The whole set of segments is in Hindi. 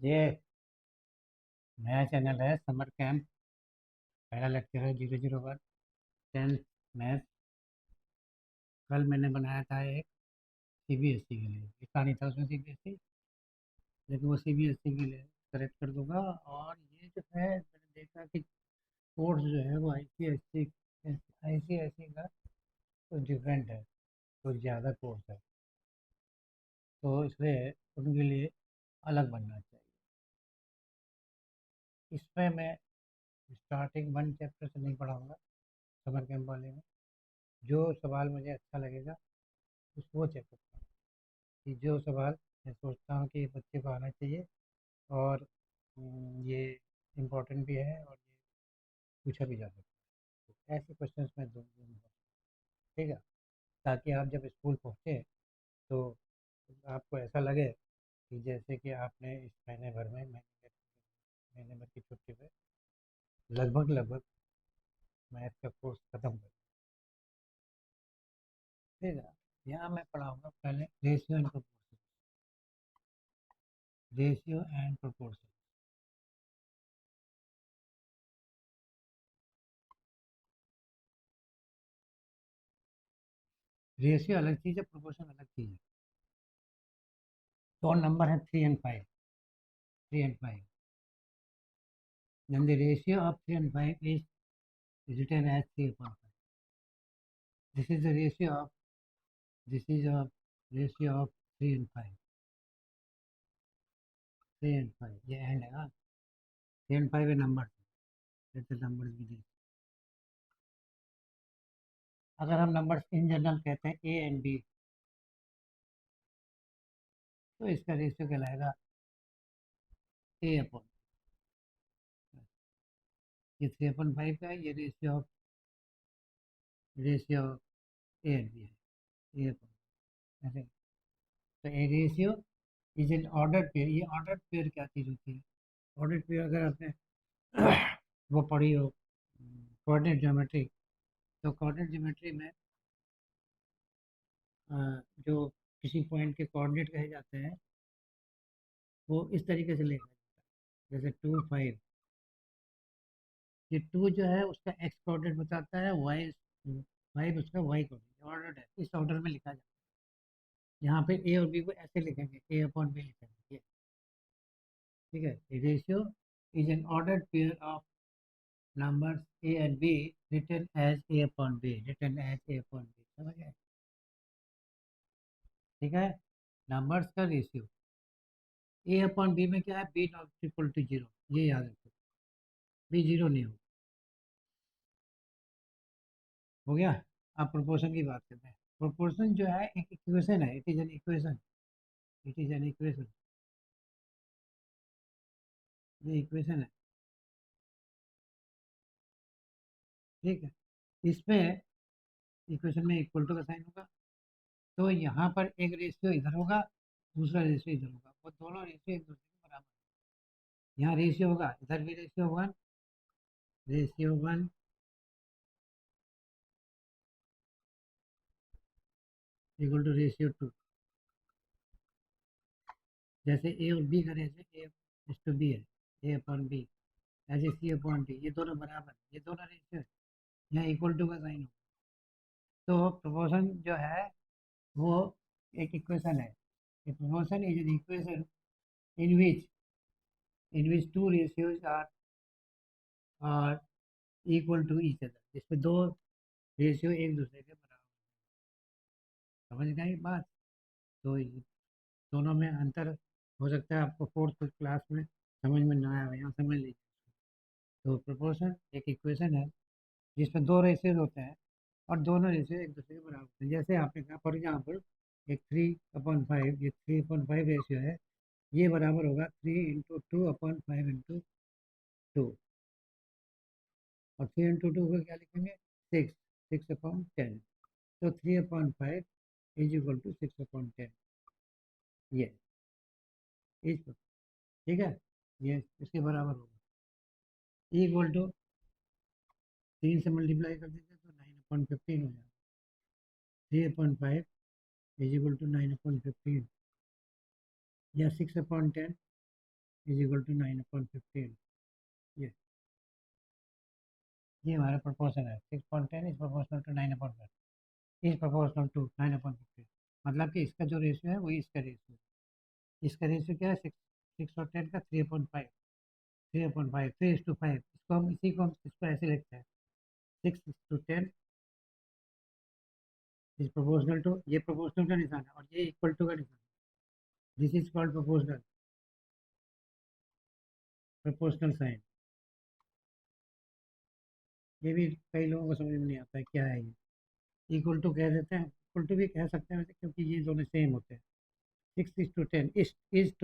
ये नया चैनल है समर कैंप। पहला लेक्चर है 001 10th मैथ। कल मैंने बनाया था एक सीबीएसई के लिए, लिखा नहीं था उसमें सीबीएसई, लेकिन वो सीबीएसई के लिए करेक्ट कर दूंगा। और ये जो है मैंने देखा कि कोर्स जो है वो आईसीएसई का कुछ डिफरेंट है, कुछ ज़्यादा कोर्स है, तो इसलिए उनके लिए अलग बनना चाहिए। इसमें मैं स्टार्टिंग 1 चैप्टर से नहीं पढ़ाऊँगा समर कैंप वाले में। जो सवाल मुझे अच्छा लगेगा उस वो चैप्टर कि जो सवाल मैं सोचता हूँ कि बच्चे को आना चाहिए, और ये इम्पोर्टेंट भी है और ये पूछा भी जा सकता है, तो ऐसे क्वेश्चंस मैं दूंगा। ठीक है, ताकि आप जब स्कूल पहुँचे तो आपको ऐसा लगे कि जैसे कि आपने इस महीने भर में महीने भर की छुट्टी पे लगभग लगभग मैथ का कोर्स ख़त्म कर दिया। ठीक है, यहाँ मैं पढ़ाऊँगा पहले रेशियो एंड प्रोपोर्शन। रेशियो अलग चीज़ है, प्रोपोर्शन अलग चीज़ है। दो नंबर है 3 and 5, 3 and 5, then the ratio of 3 and 5 is written as 3/5. This is the this is a ratio of 3 and 5, 3 and 5, ये एंड है ना, 3 and 5 है नंबर, लेट्स नंबर भी दे। अगर हम नंबर्स इन जनरल कहते हैं ए एंड बी, तो इसका रेशियो कहलाएगा A/, ये 3/5 का है, ये रेशियो ए एंड बी है, ऐसे। तो ए ratio is an order pair. ये ऑर्डर पेयर क्या चीज़ होती है? ऑर्डर पेयर अगर आपने वो पढ़ी हो कोऑर्डिनेट ज्योमेट्री, तो कोऑर्डिनेट ज्योमेट्री में अ, जो किसी पॉइंट के कोऑर्डिनेट कहे जाते हैं वो इस तरीके से लिखा जाता है, जैसे 2 5। ये 2 जो है उसका एक्स कोऑर्डिनेट बताता है, वाई 5 उसका वाई कोऑर्डिनेट, ऑर्डर है, इस ऑर्डर में लिखा जाता है। यहाँ पे ए और बी को ऐसे लिखेंगे, A/B लिखेंगे ये। ठीक है, ratio is an order pair of numbers A and B written as A/B, समझ गए? ठीक है, नंबर्स का रेशियो A/B में क्या है, B not equal to zero, ये याद रखो, बी जीरो नहीं हो गया। अब प्रोपोर्शन की बात करते हैं। प्रोपोर्शन जो है एक इक्वेशन है, it is an equation, it is an equation, ये इक्वेशन है। ठीक है, इसमें इक्वेशन में इक्वल टू का साइन होगा, तो यहाँ पर एक रेशियो इधर होगा, दूसरा रेशियो इधर होगा, वो दोनों रेशियो एक दूसरे के बराबर। यहाँ रेशियो होगा, इधर भी ratio 1, ratio 1 equal to ratio 2। जैसे ए और बी का रेशियो A/B है, A/B, ऐसे C/D, ये दोनों बराबर, ये दोनों रेशियो है, यहाँ इक्वल टू का साइन होगा। तो प्रोपोर्शन जो है वो एक इक्वेशन है। A proportion is an equation in which two ratios are equal to each other, जिसमें दो रेशियो एक दूसरे के बराबर। समझ गए बात? तो ये दोनों में अंतर हो सकता है आपको फोर्थ क्लास में समझ में ना आया हो, यहाँ समझ लीजिए। तो प्रोपोर्शन एक इक्वेशन है जिसमें दो रेशियोज होते हैं, और दोनों रेशियो एक दूसरे के बराबर होते हैं। जैसे आपने कहा फॉर एग्जाम्पल एक 3/5, ये 3/5 रेशियो है, ये बराबर होगा 3 × 2/5 × 2, और 3 × 2 को क्या लिखेंगे, 6, 6/10। तो 3/5 इज इक्वल टू 6/10, ये इस, ठीक है, ये इसके बराबर होगा। इक्वल टू 3 से मल्टीप्लाई कर देते तो 9/15 हो जाएगा। 3/5 इज इक्वल टू 9/15, या 6/10 इज इक्वल टू 9/15। ये हमारा प्रोपोर्शन है। 6.10 is proportional to 9/15 is proportional to 9/15। मतलब कि इसका जो रेशियो है वही इसका रेशियो है। इसका रेशियो क्या है? 6 और 10 का 3/5। 3/5 3:5। इसको हम इसको ऐसे लिखते हैं। 6:10 इज प्रोपोर्शनल टू, ये प्रोपोर्शनल का निशान है और ये इक्वल टू का निशान है। This is called proportional, proportional sign. ये भी कई लोगों को समझ में नहीं आता है क्या है ये। इक्वल टू कह देते हैं, इक्वल टू भी कह सकते हैं वैसे, क्योंकि ये दोनों सेम होते हैं। 6:10 इज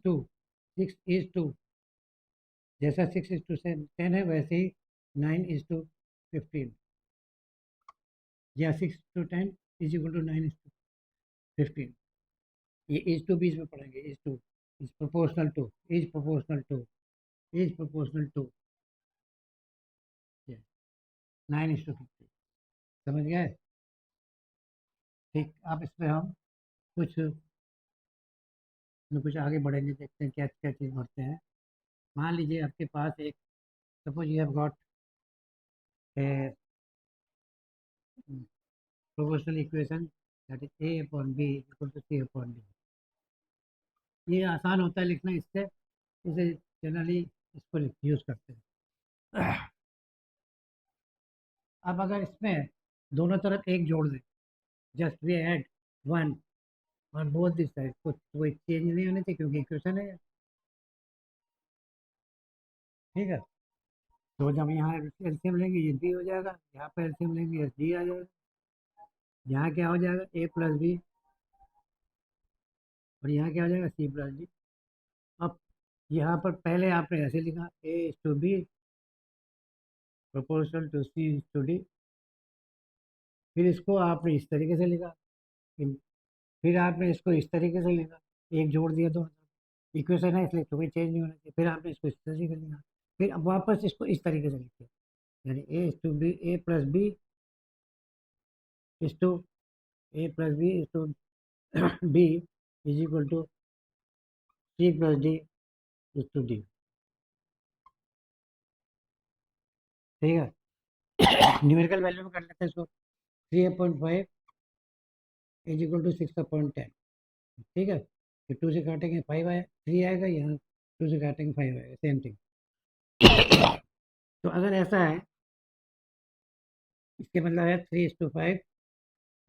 टू 6:10 जैसा 6:10 है वैसे ही 9:15 या 6:10 इज इक्वल टू 9:15। ये इज टू बीच में पढ़ेंगे। Is to is proportional to is proportional to is proportional to 9:15। समझ गए? ठीक। अब इसमें हम कुछ कुछ आगे बढ़ेंगे, देखते हैं क्या क्या चीज़ बढ़ते हैं। मान लीजिए आपके पास एक, suppose you have got proportional equation that is a upon b equal to c upon d। ये आसान होता है लिखना, इससे इसे जनरली इसको यूज़ करते हैं। अब अगर इसमें दोनों तरफ एक जोड़ दें, just we add 1 on both this side, कुछ कोई चेंज नहीं होने चाहिए क्योंकि इक्वेशन है। ठीक है। तो जब यहाँ एलसीएम लेंगे ये बी हो जाएगा, यहाँ पर एलसीएम लेंगे ये डी आ जाएगा। यहाँ क्या हो जाएगा? ए प्लस बी, और यहाँ क्या हो जाएगा? C plus D. अब यहाँ पर पहले आपने ऐसे लिखा A is to B proportional to C is to D. फिर इसको आपने इस तरीके से लिखा। फिर आपने इसको इस तरीके से लिखा, एक जोड़ दिया दोनों तरफ। इक्वेशन है इसलिए कोई चेंज नहीं होना चाहिए। फिर आपने इसको इस तरीके से लिखा, फिर अब वापस इसको इस तरीके से लिखिए, यानी A is to B A plus B is to A plus B is to B is equal to C plus D is to D. ठीक है। न्यूमेरिकल वैल्यू में कर लेते हैं इसको। 3/5 इज इक्वल टू 6/10। ठीक है। फिर 2 से काटेंगे 5 आया, 3 आएगा, यहाँ 2 से काटेंगे 5 आएगा, सेम थिंग। तो अगर ऐसा है, इसके मतलब है 3:5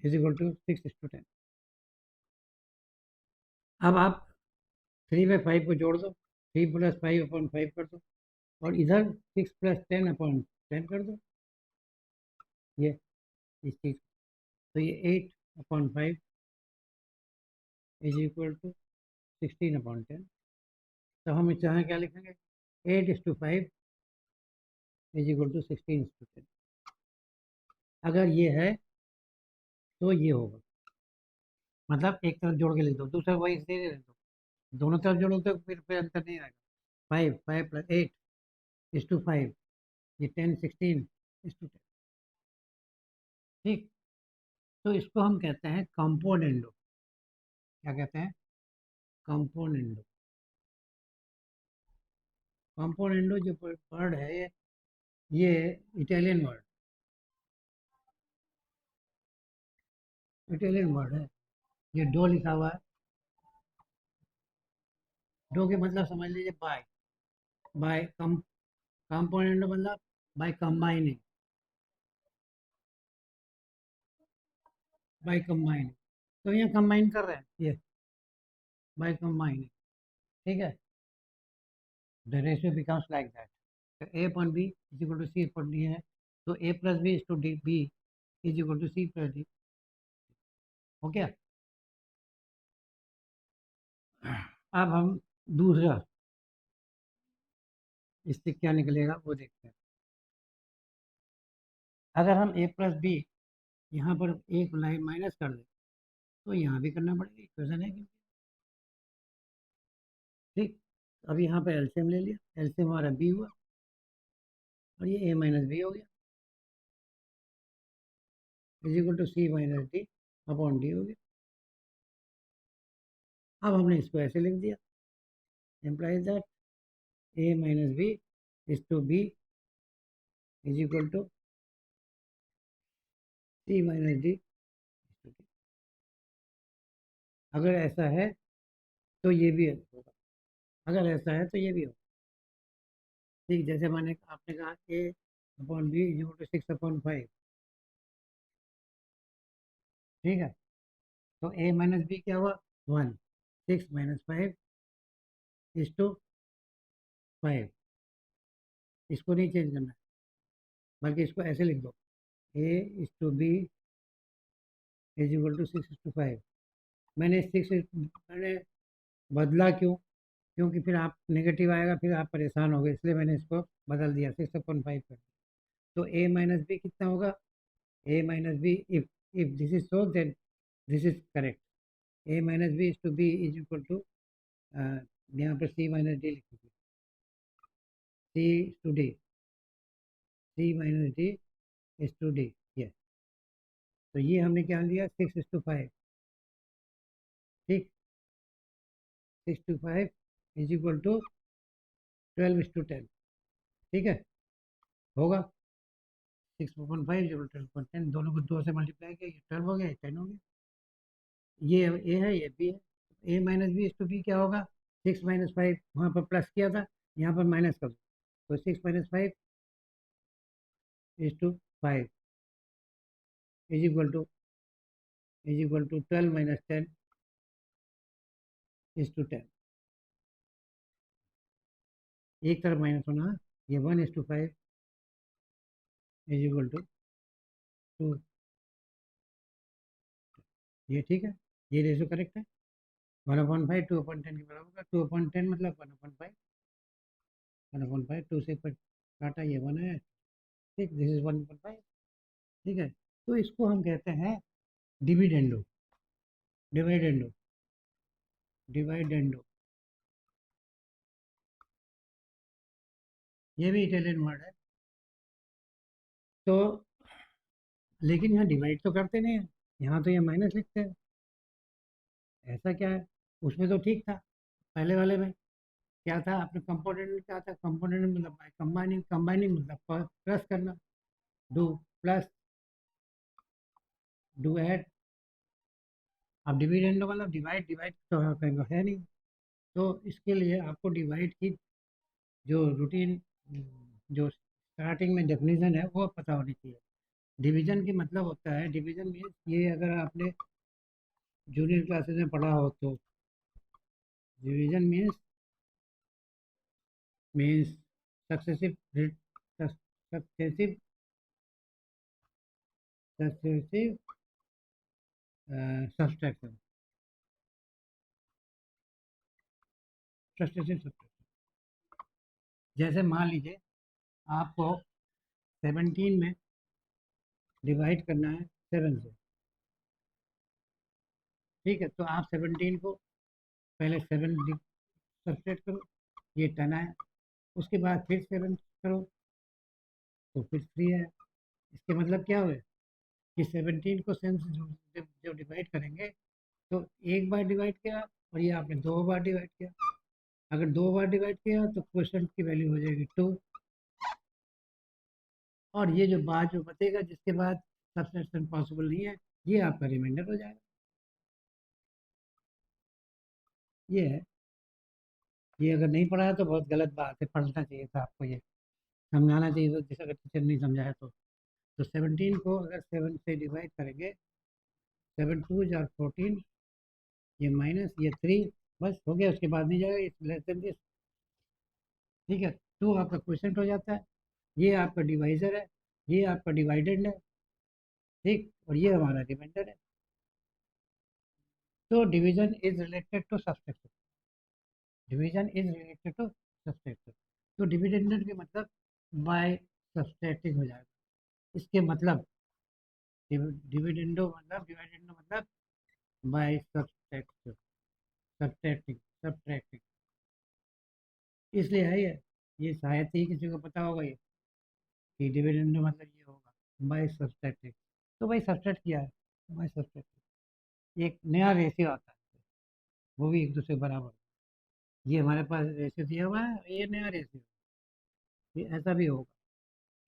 इज इक्वल टू 6:10। अब आप 3/5 को जोड़ दो, 3 + 5/5 कर दो, और इधर 6 + 10/10 कर दो, ये इस चीज़। तो ये 8/5 इज इक्वल टू 16/10। तो हम इस यहाँ क्या लिखेंगे? 8:5 इज इक्वल टू 16:10। अगर ये है तो ये होगा, मतलब एक तरफ जोड़ के लिख दो, दूसरा वही दे लिख दो, दोनों तरफ जोड़ो तो फिर अंतर नहीं आएगा। 5 + 8 = 5, ये 10 16 = 10। ठीक। तो इसको हम कहते हैं कंपोनेंडो। क्या कहते हैं? कंपोनेंडो। कंपोनेंडो जो वर्ड है ये इटालियन वर्ड, इटालियन वर्ड है। ये डो लिखा हुआ है। डो के मतलब समझ लीजिए बाय, बाय कम, कंपोनेंडो मतलब बाय कंबाइनिंग, बाय कंबाइनिंग। तो ये कंबाइन कर रहे हैं, ये बाय कंबाइनिंग। ठीक है। The ratio becomes like that. तो A upon B is equal to C upon D है, तो A plus B is to D B is equal to C plus D. हो गया। अब हम दूसरा, इससे क्या निकलेगा वो देखते हैं। अगर हम ए प्लस बी यहाँ पर एक लाइन माइनस कर दें तो यहाँ भी करना पड़ेगा, इक्वेशन है क्योंकि। ठीक। अब यहाँ पर एलसीएम ले लिया, एलसीएम हमारा बी हुआ और ये ए माइनस बी हो गया is equal to C minus D upon D हो गया। अब हमने इसको ऐसे लिख दिया, implies that a minus b is to b is equal to c minus d. अगर ऐसा है तो ये भी होगा, अगर ऐसा है तो ये भी होगा। ठीक, जैसे मैंने आपने कहा a upon B is equal to 6/5। ठीक है, तो a माइनस बी क्या हुआ 1, 6 माइनस 5 इज टू 5। इसको नहीं चेंज करना है, बल्कि इसको ऐसे लिख दो a is to B is equal to 6:5। मैंने बदला क्यों? क्योंकि फिर आप नेगेटिव आएगा, फिर आप परेशान हो गए, इसलिए मैंने इसको बदल दिया 6/5 कर। तो a माइनस बी कितना होगा? a minus B, if this is so then this is correct. a minus B is to B is equal to, यहाँ पर c माइनस डी लिखिए, c to D, c minus D is to D. Yes, तो ये हमने क्या लिया 6:5। ठीक, 6:5 इज इक्वल टू 12:10। ठीक है, होगा 6/5 जो 12/10, दोनों को 2 से मल्टीप्लाई किया, ये 12 हो गया, ये 10 हो गया। ये ए है, ये बी है। ए minus B is to B क्या होगा? 6 माइनस 5, वहाँ पर प्लस किया था, यहाँ पर माइनस कर दो, तो 6 minus 5 is to 5 is equal to 12 minus 10 is to 10। एक तरफ माइनस होना, ये 1:5 इज इक्वल टू 2। ये ठीक है, ये रेशो करेक्ट है। 1/5 2/10 के बराबर होगा। 2/10 मतलब 1/5, 1/5 2 से काटा, ये 1 है। ठीक, दिस इज 1/5। ठीक है, तो इसको हम कहते हैं डिविडेंडो, डिवाइडेंडो, डिवाइडेंडो। ये भी इटालियन वर्ड है। तो लेकिन यहाँ डिवाइड तो करते नहीं है, यहाँ तो ये माइनस लिखते हैं। ऐसा क्या है? उसमें तो ठीक था, पहले वाले में क्या था? आपने कंपोनेंट में क्या था? कंपोनेंट में मतलब कंबाइनिंग, कंबाइनिंग मतलब प्लस करना, डू प्लस, डू ऐड। अब डिविडेंड मतलब डिवाइड, डिवाइड तो कहीं है नहीं, तो इसके लिए आपको डिवाइड की जो रूटीन, जो स्टार्टिंग में डेफिनेशन है वो पता होनी चाहिए। डिवीजन की मतलब होता है, डिवीजन मीन्स, ये अगर आपने जूनियर क्लासेस में पढ़ा हो तो, division means successive, successive, successive subtraction, successive subtraction. जैसे मान लीजिए आपको 17 में डिवाइड करना है 7 से। ठीक है, तो आप 17 को पहले 7 सब्सट्रैक्ट करो, ये 10 आया, उसके बाद फिर 7 करो तो फिर 3 आया। इसके मतलब क्या हुए कि 17 को सेंस जो डिवाइड करेंगे, तो एक बार डिवाइड किया और ये आपने 2 बार डिवाइड किया। अगर 2 बार डिवाइड किया तो क्वेश्चन की वैल्यू हो जाएगी 2, और ये जो बात जो बचेगा जिसके बाद सब्सट्रैक्शन पॉसिबल नहीं है, ये आपका रिमाइंडर हो जाएगा। ये है, ये अगर नहीं पढ़ा है तो बहुत गलत बात है, पढ़ना चाहिए था आपको, ये समझाना चाहिए था, जिस अगर टीचर नहीं समझाया तो 17 को अगर 7 से डिवाइड करेंगे, 7 2 जार 14, ये माइनस, ये 3, बस हो गया, उसके बाद नहीं जाएगा, इट्स लेस देन दिस। ठीक है, 2 आपका क्वेश्चन हो जाता है, ये आपका डिवाइजर है, ये आपका डिवाइडेंड है। ठीक, और ये हमारा रिमाइंडर है। तो division is related to subtraction, division is related to subtraction. तो डिविडेंड के मतलब बाय सब्सट्रैक्टिंग हो जाएगा। इसके मतलब डिविडेंडो मतलब, डिविडेंडो मतलब बाय सब्सट्रैक्शन, सब्सट्रैक्टिंग, सब्सट्रैक्टिंग, इसलिए है ये शायद ही किसी को पता होगा, ये कि डिविडेंडो मतलब ये होगा बाय सब्सट्रैक्टिंग। तो भाई सब्सट्रैक्ट किया है, बाय सब्सट्रैक्टिंग एक नया रेशियो आता है, वो भी एक दूसरे के बराबर। ये हमारे पास रेशियो दिया हुआ है, ये नया रेशियो। ये ऐसा भी होगा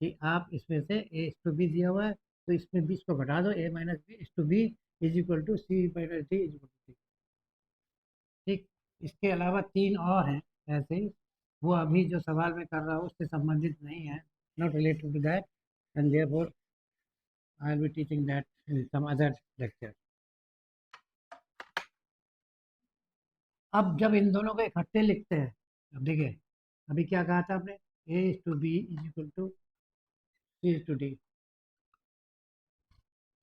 कि आप इसमें से ए इस टू बी दिया हुआ है, तो इसमें बी को घटा दो, A minus B is to B is equal to C minus D is equal to C. ठीक। इसके अलावा तीन और हैं ऐसे ही, वो अभी जो सवाल में कर रहा हूँ उससे संबंधित नहीं है, not related to that, and therefore I will be teaching that in some other lecture. अब जब इन दोनों को इकट्ठे लिखते हैं, अब देखिए, अभी क्या कहा था आपने, A is to B is equal to C is to D.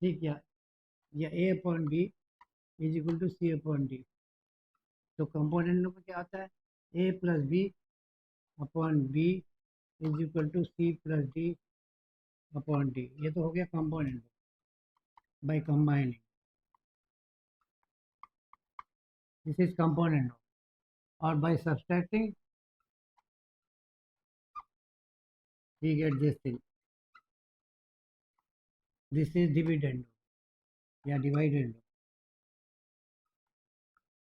ठीक, या A upon B is equal to C upon D. तो कंपोनेंट में क्या आता है, A plus B upon B is equal to C plus D upon D. ये तो हो गया component by combining, this is component. और by subtracting we get this thing, this is dividend या डिवाइडेंड।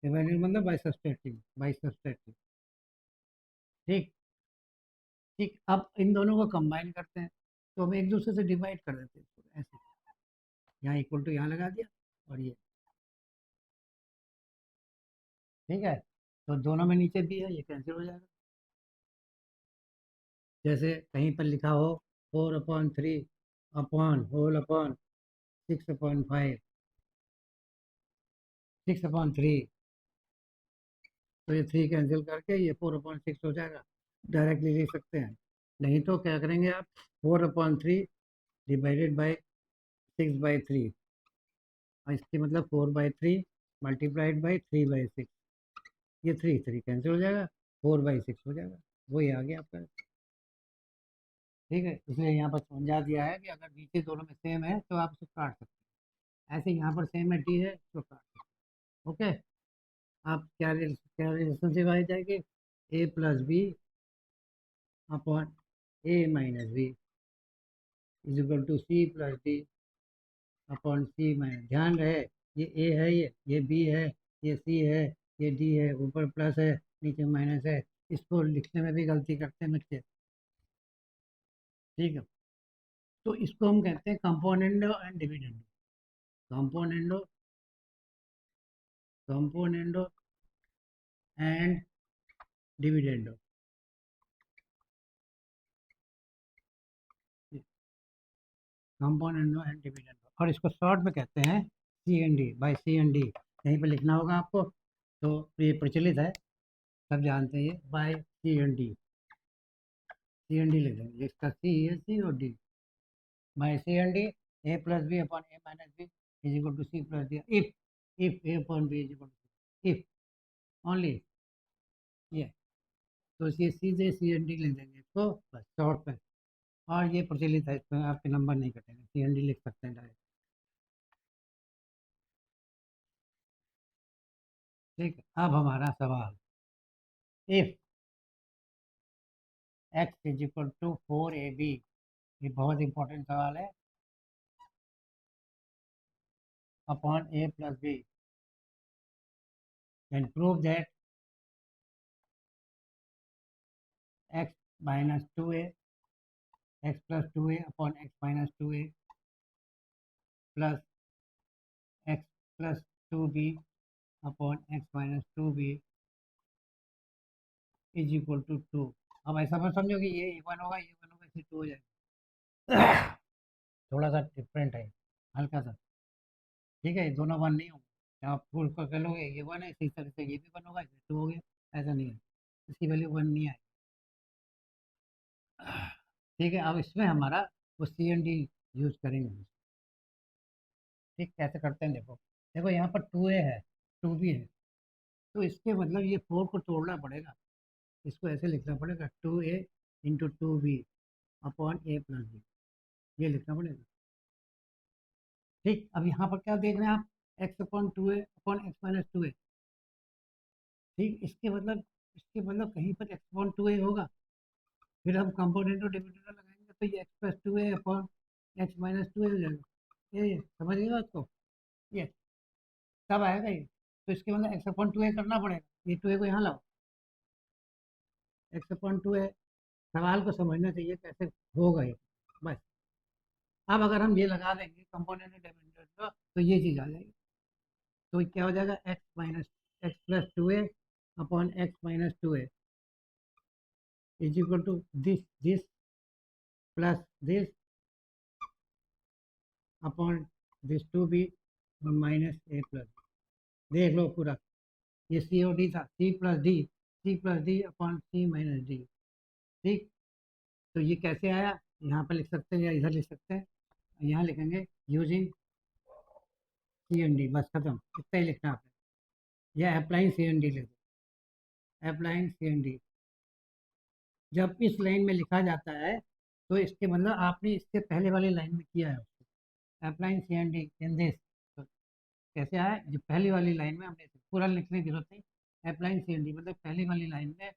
डिवाइडेंड मतलब बाय सब्सट्रैक्टिंग। ठीक। ठीक, अब इन दोनों को कंबाइन करते हैं, तो हम एक दूसरे से डिवाइड कर देते हैं इसको ऐसे, यहाँ इक्वल टू यहाँ लगा दिया, और ये ठीक है। तो दोनों में नीचे भी है, ये कैंसिल हो जाएगा। जैसे कहीं पर लिखा हो 4/3 अपॉन होल अपॉन 6/5, 6/3, तो ये 3 कैंसिल करके ये 4/6 हो जाएगा, डायरेक्टली लिख सकते हैं। नहीं तो क्या करेंगे आप, 4/3 डिवाइडेड बाई 6/3, और इसकी मतलब 4/3 मल्टीप्लाइड बाई 3/6, ये 3 कैंसिल हो जाएगा, 4/6 हो जाएगा, वही आ गया आपका। ठीक है, इसलिए यहाँ पर समझा दिया है कि अगर नीचे दोनों में सेम है तो आप इसको काट सकते हैं, ऐसे यहाँ पर सेम है डी है तो काट सकते हैं। ओके। आप क्या रिलेशनशिप आ जाएगी, A plus B upon A minus B is equal to C plus D upon C minus. ध्यान रहे, ये ए है, ये बी है, ये सी है, ये डी है, ऊपर प्लस है नीचे माइनस है, इसको लिखने में भी गलती करते हैं बच्चे। ठीक है, तो इसको हम कहते हैं componendo and dividendo. Componendo, componendo and dividendo. Componendo and dividendo, और इसको शॉर्ट में कहते हैं C and D, by C and D कहीं पर लिखना होगा आपको, तो ये प्रचलित है, सब जानते हैं ये, by C and D, C and D लिख देंगे, इसका सी है, सी और D, by C and D, A plus B upon A minus B is equal to C plus D, if A upon B is equal to, if only ये, तो ये सीधे सी एन डी लिख देंगे इसको, बस शॉर्ट में। और ये प्रचलित है, इसमें आपके नंबर नहीं कटेंगे, सी एन डी लिख सकते हैं डायरेक्ट। ठीक है, अब हमारा सवाल, if X is equal to 4ab, ये बहुत इंपॉर्टेंट सवाल है, upon A plus B, then prove that x minus 2a, x plus 2a upon x minus 2a plus x plus 2b upon x minus 2b is equal to 2। अब ऐसा मत समझो कि ये 1 होगा, ये 1 होगा, इससे 2 हो जाएगा। थोड़ा सा डिफरेंट है, हल्का सा। ठीक है, ये दोनों 1 नहीं होंगे, आप फुल को कर लोगे, ये 1 है, इसी तरह से ये भी 1 होगा, इसमें 2 हो गया, ऐसा नहीं है, इसकी वैल्यू 1 नहीं आएगी। ठीक है, अब इसमें हमारा वो सी एन डी यूज करेंगे। ठीक, कैसे करते हैं, देखो देखो यहाँ पर 2a है, 2b है, तो इसके मतलब ये 4 को तोड़ना पड़ेगा, इसको ऐसे लिखना पड़ेगा, 2a into 2b upon A plus B, ये लिखना पड़ेगा। ठीक, अब यहाँ पर क्या देख रहे हैं आप, x upon 2a upon X minus 2a। ठीक, इसके मतलब कहीं पर एक्स अपॉन 2a होगा, फिर हम कंपोनेंट और डिविडेंड लगाएंगे, तो ये x plus 2a upon X minus 2a हो जाएगा। ये समझ गए बात को, ये तब आएगा ये, तो इसके मतलब एक्स अपॉन 2a करना पड़ेगा, ये 2a को यहाँ लाओ, एक्स अपॉन टू है। सवाल को समझना चाहिए कैसे होगा ये, बस। अब अगर हम ये लगा देंगे कंपोनेंट डिपेंडेंट का, तो ये चीज़ आ जाएगी। तो क्या हो जाएगा, X minus X plus two A upon X minus two A is equal to this plus this upon this two B minus A plus. देख लो पूरा, ये सी ओ डी था, C plus D upon C minus D. ठीक, तो ये कैसे आया, यहाँ पर लिख सकते हैं या इधर लिख सकते हैं। यहाँ लिखेंगे यूजिंग सी एन डी, बस खत्म, इतना ही लिखना है आपने, या अप्लाइंग सी एन डी लिख दो, अप्लाइंग सी एन डी। जब इस लाइन में लिखा जाता है तो इसके मतलब आपने इससे पहले वाली लाइन में किया है उसको, applying C and D in this. तो कैसे आया, जो पहली वाली लाइन में हमने पूरा लिखने की जरूरत नहीं, अप्लाइंग सी एन डी मतलब पहली वाली लाइन में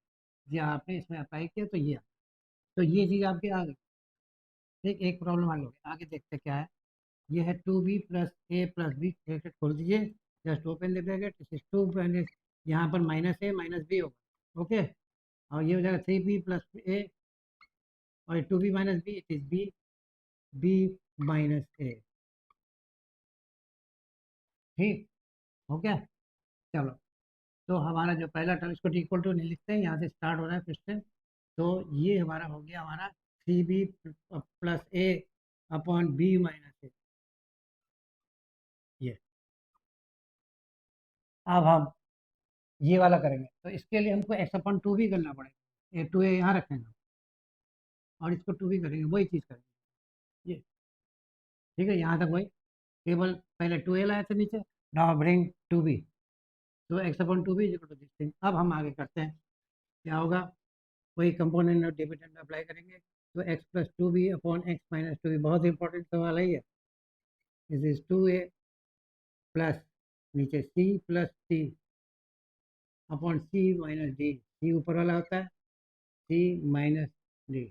जो आपने इसमें अप्लाई किया तो ये आ। तो ये चीज़ आपकी आ गई। ठीक, एक प्रॉब्लम हल हो गई, आगे देखते क्या है। ये है two B plus A plus B, bracket खोल दीजिए, just open the bracket, this is two minus, यहाँ पर माइनस ए माइनस बी होगा, ओके। और ये हो जाएगा थ्री बी प्लस ए, और two B minus B, it is B, B minus A. ठीक हो गया, चलो। तो हमारा जो पहला टर्म, इसको इक्वल टू नहीं लिखते हैं, यहाँ से स्टार्ट हो रहा है क्वेश्चन। तो ये हमारा हो गया, हमारा three B plus A upon B minus ए, ये। अब हम ये वाला करेंगे, तो इसके लिए हमको एक्स अपॉन टू भी करना पड़ेगा, ये टू ए यहाँ रखेंगे और इसको टू भी करेंगे, वही चीज़ करेंगे ये। ठीक है, यहाँ तक वही, केवल पहले टू ए लाए थे नीचे, नाउ ब्रिंग टू बी, तो X upon two B equal to this thing. अब हम आगे करते हैं, क्या होगा, वही कंपोनेंट और डिविडेंड में अप्लाई करेंगे। तो X plus two B upon X minus two B, बहुत इंपॉर्टेंट सवाल है ये। This is to A plus नीचे C plus C upon C minus D, C ऊपर वाला होता है, सी माइनस डी।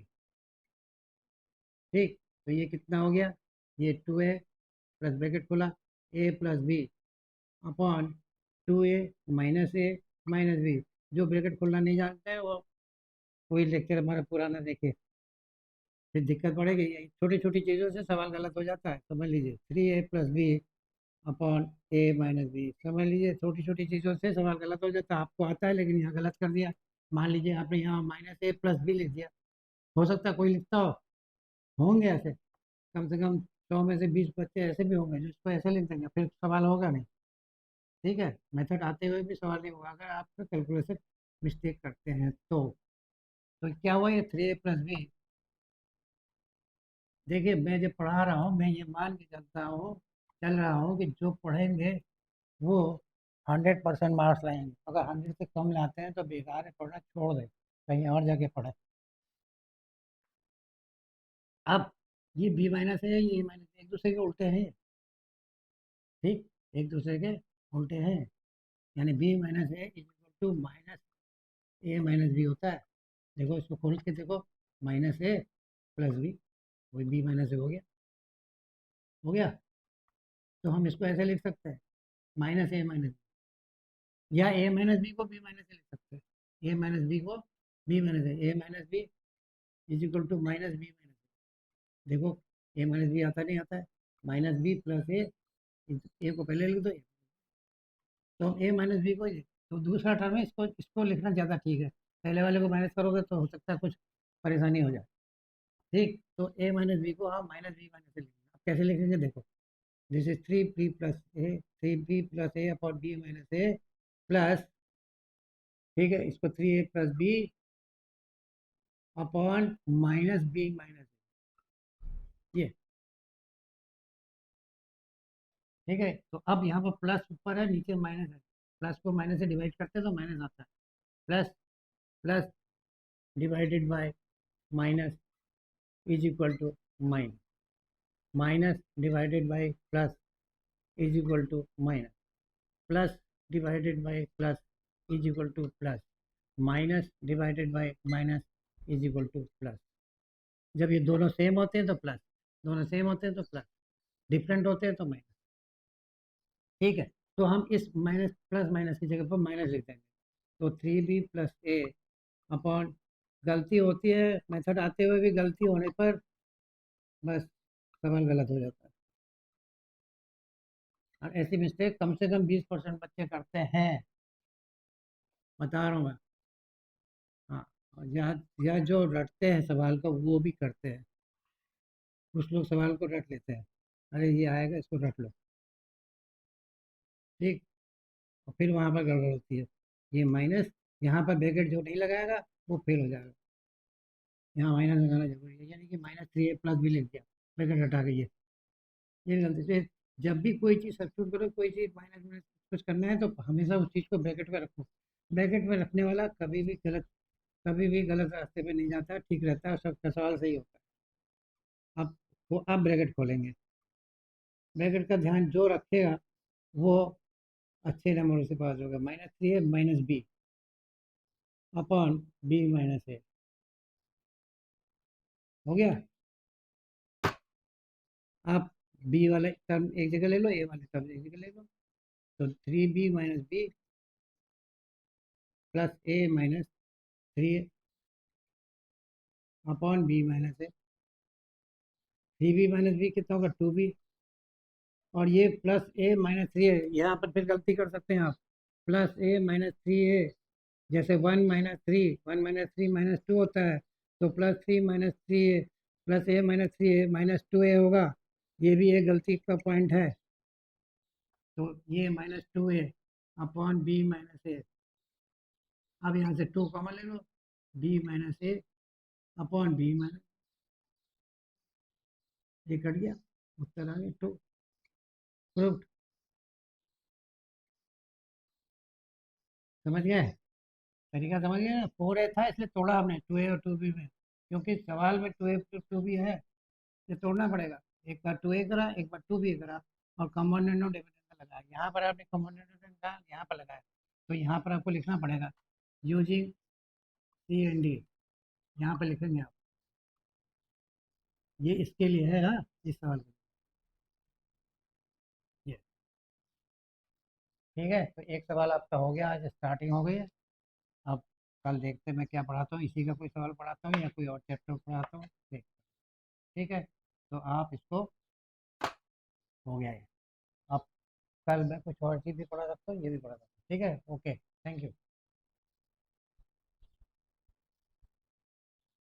ठीक, तो ये कितना हो गया, ये टू ए प्लस ब्रैकेट खोला ए प्लस बी अपॉन टू ए माइनस बी। जो ब्रैकेट खोलना नहीं जानते हैं वो कोई लेक्चर हमारा पुराना देखे, फिर दिक्कत पड़ेगी। यही छोटी छोटी चीज़ों से सवाल गलत हो जाता है, समझ लीजिए, three A plus B upon A minus B, समझ लीजिए, छोटी छोटी चीज़ों से सवाल गलत हो जाता है। आपको आता है लेकिन यहाँ गलत कर दिया। मान लीजिए आपने यहाँ माइनस ए प्लस बी लिख दिया, हो सकता है कोई लिखता हो, होंगे ऐसे कम से कम 100 में से 20 बच्चे ऐसे भी होंगे जो इसको ऐसे लिख देंगे, फिर सवाल होगा नहीं। ठीक है, मेथड आते हुए भी सवाल नहीं होगा अगर आप कैलकुलेशन मिस्टेक करते हैं तो क्या हुआ, ये थ्री ए प्लस बी। देखिए, मैं जब पढ़ा रहा हूँ, मैं ये मान के चल रहा हूँ कि जो पढ़ेंगे वो 100% मार्क्स लाएंगे। अगर 100 से कम लाते हैं तो बेकार है, पढ़ना छोड़ दे, कहीं और जाके पढ़े। अब ये बी माइनस है, ये माइनस, एक दूसरे के उल्टे हैं। ठीक, एक दूसरे के उल्टे हैं, यानी B minus A equal to minus A minus B होता है। देखो, इसको खोल के देखो, माइनस ए प्लस बी, वही बी माइनस ए हो गया, हो गया। तो हम इसको ऐसे लिख सकते हैं, माइनस ए माइनस, या ए माइनस बी को बी माइनस ए लिख सकते हैं, ए माइनस बी को B minus A minus B is equal to minus B minus. देखो, ए माइनस बी आता नहीं आता है, माइनस बी प्लस ए को पहले लिख दो, तो ए माइनस बी को, तो दूसरा टर्म है, इसको इसको लिखना ज़्यादा ठीक है। पहले वाले को माइनस करोगे तो हो सकता है कुछ परेशानी हो जाए। ठीक, तो ए माइनस बी को हम माइनस बी माइनस से लिखेंगे। अब कैसे लिखेंगे, देखो, this is three B plus A, three B plus A upon B minus A plus, ठीक है, इसको three A plus B upon minus B minus, ये। ठीक है, तो अब यहाँ पर प्लस ऊपर है, नीचे माइनस है, प्लस को माइनस से डिवाइड करते हैं तो माइनस आता है, plus plus divided by minus is equal to minus, minus divided by plus is equal to minus, plus divided by plus is equal to plus, minus divided by minus is equal to plus. जब ये दोनों सेम होते हैं तो प्लस, दोनों सेम होते हैं तो प्लस, डिफरेंट होते हैं तो माइनस। ठीक है, तो हम इस माइनस प्लस माइनस की जगह पर माइनस लिख देंगे, तो three B plus A upon गलती होती है, मेथड आते हुए भी गलती होने पर बस सवाल गलत हो जाता है। और ऐसी मिस्टेक कम से कम 20% बच्चे करते हैं, बता रहा हूँ मैं। हाँ, और या जो रटते हैं सवाल को वो भी करते हैं। कुछ लोग सवाल को रट लेते हैं, अरे ये आएगा इसको रट लो, ठीक। और फिर वहाँ पर गड़बड़ होती है, ये माइनस, यहाँ पर ब्रैकेट जो नहीं लगाएगा वो फेल हो जाएगा। यहाँ माइनस लगाना जरूरी है, यानी कि -3a+b लिख दिया, ब्रैकेट हटा के ये गलती से। जब भी कोई चीज़ सब्स्टिट्यूट करो, कोई चीज़ माइनस में कुछ करना है तो हमेशा उस चीज़ को ब्रैकेट में रखो। ब्रैकेट में रखने वाला कभी भी गलत रास्ते पे नहीं जाता, ठीक रहता है, सबका सवाल सही होता है। अब ब्रैकेट खोलेंगे, ब्रैकेट का ध्यान जो रखेगा वो अच्छे नंबरों से पास होगा। -3a-b अपॉन b-a हो गया। आप बी वाले टर्म एक जगह ले लो, ए वाले टर्म एक जगह ले लो, तो 3b-b plus a-3 upon b-a। 3b-b कितना होगा, 2b। और ये +a-3 है, यहाँ पर फिर गलती कर सकते हैं आप, +a-3a, जैसे 1 - 3 होता है, तो +3 - 3a +a-3a -2a होगा। ये भी एक गलती का पॉइंट है, तो ये -2a अपॉन b-a। अब यहाँ से 2 कॉमन ले लो, b-a अपॉन b-, ये कट गया, उत्तर आ गया 2, प्रूव्ड। समझ गए, तरीका समझ गए ना। 4a था इसलिए तोड़ा हमने 2a और 2b में, क्योंकि सवाल में 2a प्लस 2b है, ये तोड़ना पड़ेगा। एक बार 2a करा, एक बार 2b करा, और कॉमन डिविडेंड लगाया। यहाँ पर आपने कॉमन डिविडेंड कहा, यहाँ पर लगाया, तो यहाँ पर आपको लिखना पड़ेगा यूजिंग C&D, यहाँ पर लिखेंगे आप। ये इसके लिए है, हाँ, इस सवाल के लिए। ठीक है, तो एक सवाल आपका हो गया, आज स्टार्टिंग हो गई है। अब कल देखते हैं मैं क्या पढ़ाता हूँ, इसी का कोई सवाल पढ़ाता हूँ या कोई और चैप्टर पढ़ाता हूँ, ठीक है। तो आप इसको, हो गया है। अब कल मैं कुछ और चीज़ भी पढ़ा सकता हूँ, ये भी पढ़ा सकता हूँ, ठीक है। Okay, thank you.